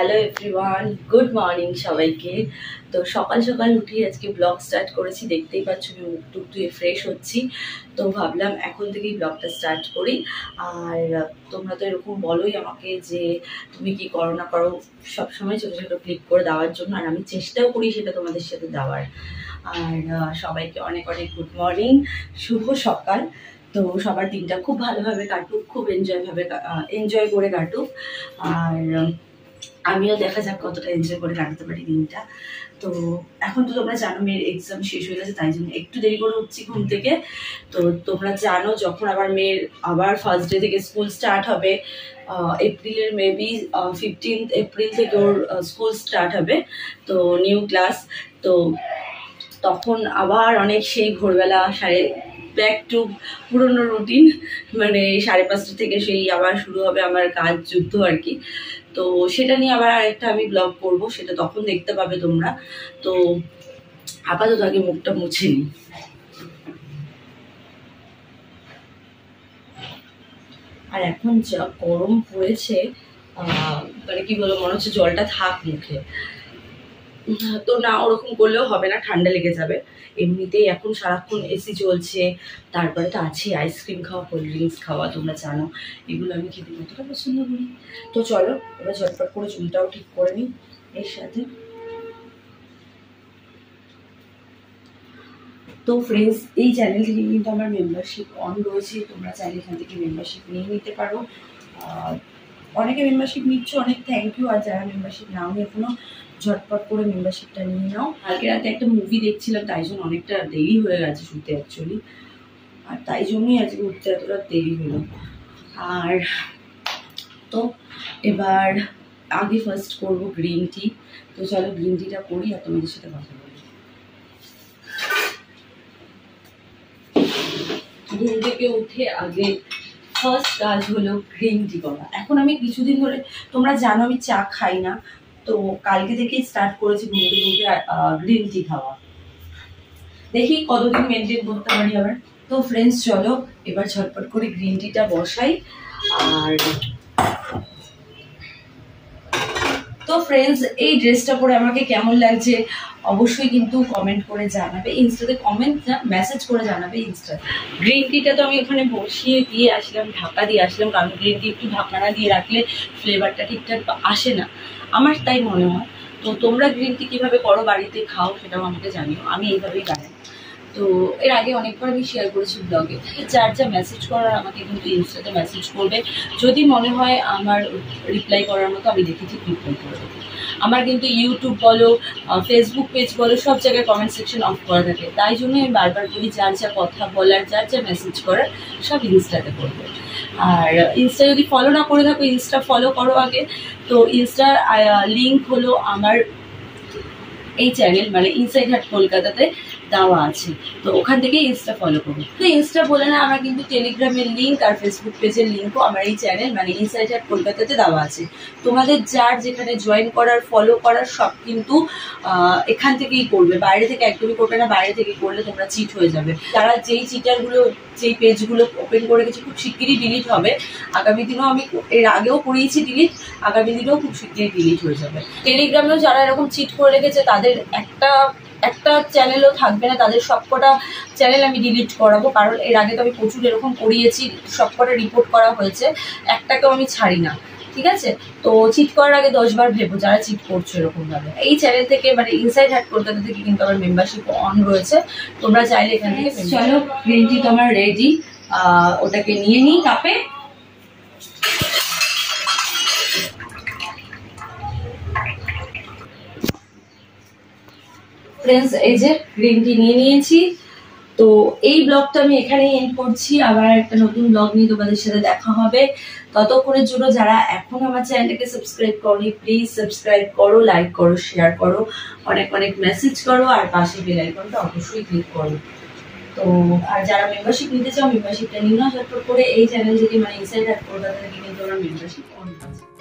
Hello everyone, good morning সবাইকে। তো সকাল সকাল উঠি আজকে ব্লগ স্টার্ট করেছি, দেখতেই পাচ্ছ আমি মুখ টুক ধুয়ে ফ্রেশ হচ্ছি। তো ভাবলাম এখন থেকেই ব্লগটা স্টার্ট করি। আর তোমরা তো এরকম বলোই আমাকে যে তুমি কি করো না করো, সবসময় ছোটো ছোটো ক্লিক করে দেওয়ার জন্য, আর আমি চেষ্টাও করি সেটা তোমাদের সাথে দেওয়ার। আর সবাইকে অনেক অনেক গুড মর্নিং, শুভ সকাল। তো সবার দিনটা খুব ভালোভাবে কাটুক, খুব এনজয় করে কাটুক। আর আমিও দেখা যাক কতটা এনজয় করে কাটাতে পারি দিনটা। তো এখন তো তোমরা জানো মেয়ের এক্সাম শেষ হয়ে গেছে, তাই জন্য একটু দেরি করে উঠছি ঘুম থেকে। তো তোমরা জানো যখন আবার মেয়ের আবার ফার্স্ট ডে থেকে স্কুল স্টার্ট হবে, এপ্রিলের মেবি 15 এপ্রিল থেকে ওর স্কুল স্টার্ট হবে, তো নিউ ক্লাস। তো তখন আবার অনেক সেই ভোরবেলা ব্যাক টু পুরনো রুটিন, মানে 5:30 থেকে সেই আবার শুরু হবে আমার কাজ যুদ্ধ আর কি। তো সেটা নিয়ে আবার আরেকটা আমি ব্লগ করব, সেটা তখন দেখতে পাবে তোমরা। তো আপাতত আগে মুখটা মুছে নিই। আর এখন যা গরম পড়েছে, মানে কি বলবো, মনে হচ্ছে জলটা থাক মুখে। তো না, ওরকম করলেও হবে না, ঠান্ডা লেগে যাবে। এমনিতেই এখন সারাক্ষণ এসি চলছে, তারপরে তো আছে আইসক্রিম খাওয়া, কোল্ড ড্রিঙ্কস খাওয়া, তোমরা জানো এগুলো আমি খেতে কতটা পছন্দ করি। তো চলো এবার ঝটপট করে চুলটাও ঠিক করে নিই এর সাথে। তো ফ্রেন্ডস, এই চ্যানেল থেকে কিন্তু আমার মেম্বারশিপ অন রয়েছে, তোমরা চাইলে এখান থেকে মেম্বারশিপ নিয়ে নিতে পারো। অনেকে মেম্বারশিপ নিচ্ছ, অনেক থ্যাংক ইউ। আর যারা মেম্বারশিপ নাও এখনো, ঝটপট করে মেম্বারশিপটা নিয়ে নাও। কালকে রাতে একটা মুভি দেখছিলাম, তাই জন্য অনেকটা দেরি হয়ে গেছে শুতে অ্যাকচুয়ালি, আর তাই জন্যই আজকে উঠতে এতটা দেরি হলো। আর তো এবার আগে ফার্স্ট করবো গ্রিন টি। তো চলো গ্রিন টিটা করি আর তোমাদের সাথে কথা বলি। ঘুম থেকে উঠে আগে ফার্স্ট কাজ হলো গ্রিন টি করা। এখন আমি কিছুদিন ধরে, তোমরা জানো আমি চা খাই না, তো কালকে থেকেই স্টার্ট করেছি ঘুম থেকে উঠে গ্রিন টি খাওয়া। দেখি কতদিন মেনটেন করতে পারি আবার। তো ফ্রেন্ডস চলো এবার ঝটপট করে গ্রিন টিটা বসাই। আর তো ফ্রেন্ডস, এই ড্রেসটা পরে আমাকে কেমন লাগছে অবশ্যই কিন্তু কমেন্ট করে জানাবে। ইনস্টাতে কমেন্ট না, মেসেজ করে জানাবে ইনস্টা। গ্রিন টিটা তো আমি ওখানে বসিয়ে দিয়ে আসলাম, ঢাকা দিয়ে আসলাম, কারণ গ্রিন টি একটু ঢাকনা দিয়ে রাখলে ফ্লেভারটা ঠিকঠাক আসে না, আমার তাই মনে হয়। তো তোমরা গ্রিন টি কীভাবে করো, বাড়িতে খাও, সেটাও আমাকে জানিও। আমি এইভাবেই বানাই। তো এর আগে অনেকবার আমি শেয়ার করেছি ব্লগে। যার যা মেসেজ করার আমাকে কিন্তু ইনস্টাতে মেসেজ করবে, যদি মনে হয় আমার রিপ্লাই করার মতো আমি দেখেছি রিপ্লাই করে দেবো। আমার কিন্তু ইউটিউব বলো, ফেসবুক পেজ বলো, সব জায়গায় কমেন্ট সেকশন অফ করা থাকে, তাই জন্য আমি বারবার বলি যার যা কথা বলার, যার যা মেসেজ করার সব ইনস্টাতে করবে। আর ইনস্টা যদি ফলো না করে থাকো, ইনস্টা ফলো করো আগে। তো ইনস্টার লিঙ্ক হলো আমার এই চ্যানেল, মানে ইনসাইড হাট কলকাতাতে দেওয়া আছে, তো ওখান থেকে ইনস্টা ফলো করবো। তো ইনস্টা বলে না, আমার কিন্তু টেলিগ্রামের লিঙ্ক আর ফেসবুক পেজের লিঙ্কও আমার এই চ্যানেল মানে ইনসাইড হাট কলকাতাতে দেওয়া আছে। তোমাদের যার যেখানে জয়েন করার, ফলো করার সব কিন্তু এখান থেকেই করবে, বাইরে থেকে একদমই করবে না। বাইরে থেকে করলে তোমরা চিট হয়ে যাবে। তারা যেই চিটারগুলো, যেই পেজগুলো ওপেন করে গেছে, খুব শিগগিরই ডিলিট হবে। আগামী দিনেও, আমি এর আগেও করিয়েছি ডিলিট, আগামী দিনেও খুব শিগগিরই ডিলিট হয়ে যাবে। টেলিগ্রামেও যারা এরকম চিট করে রেখেছে, তাদের একটা চ্যানেলও থাকবে না, তাদের সবকটা চ্যানেল আমি ডিলিট করাবো। কারণ এর আগে তো আমি প্রচুর এরকম করিয়েছি, সবকটা রিপোর্ট করা হয়েছে, একটাকেও আমি ছাড়ি না, ঠিক আছে? তো চিট করার আগে 10 বার ভেবো যারা চিট করছো এরকম ভাবে। এই চ্যানেল থেকে মানে ইনসাইড হাট কলকাতা থেকে কিন্তু আমার মেম্বারশিপ অন রয়েছে, তোমরা চাইলে এখানে। চলো গ্রিন টি তোমার রেডি, ওটাকে নিয়ে নিই কাপে। ফ্রেন্ডস, এই যে গ্রিন টি নিয়ে নিয়েছি। তো এই ব্লগটা আমি এখানেই এন্ড করছি, আবার একটা নতুন ব্লগ নিয়ে তোমাদের সাথে দেখা হবে। ততক্ষণের জন্য যারা এখন আমার চ্যানেলটাকে সাবস্ক্রাইব করোনি, প্লিজ সাবস্ক্রাইব করো, লাইক করো, শেয়ার করো, অনেক অনেক মেসেজ করো, আর পাশে বেল আইকনটা অবশ্যই ক্লিক করো। তো আর যারা মেম্বারশিপ নিতে চাও, মেম্বারশিপটা নিয়ে নাও ঝটপট করে। এই চ্যানেল থেকে মানে ইনসাইড হাট কলকাতা থেকে কিন্তু আমার মেম্বারশিপ অন আছে।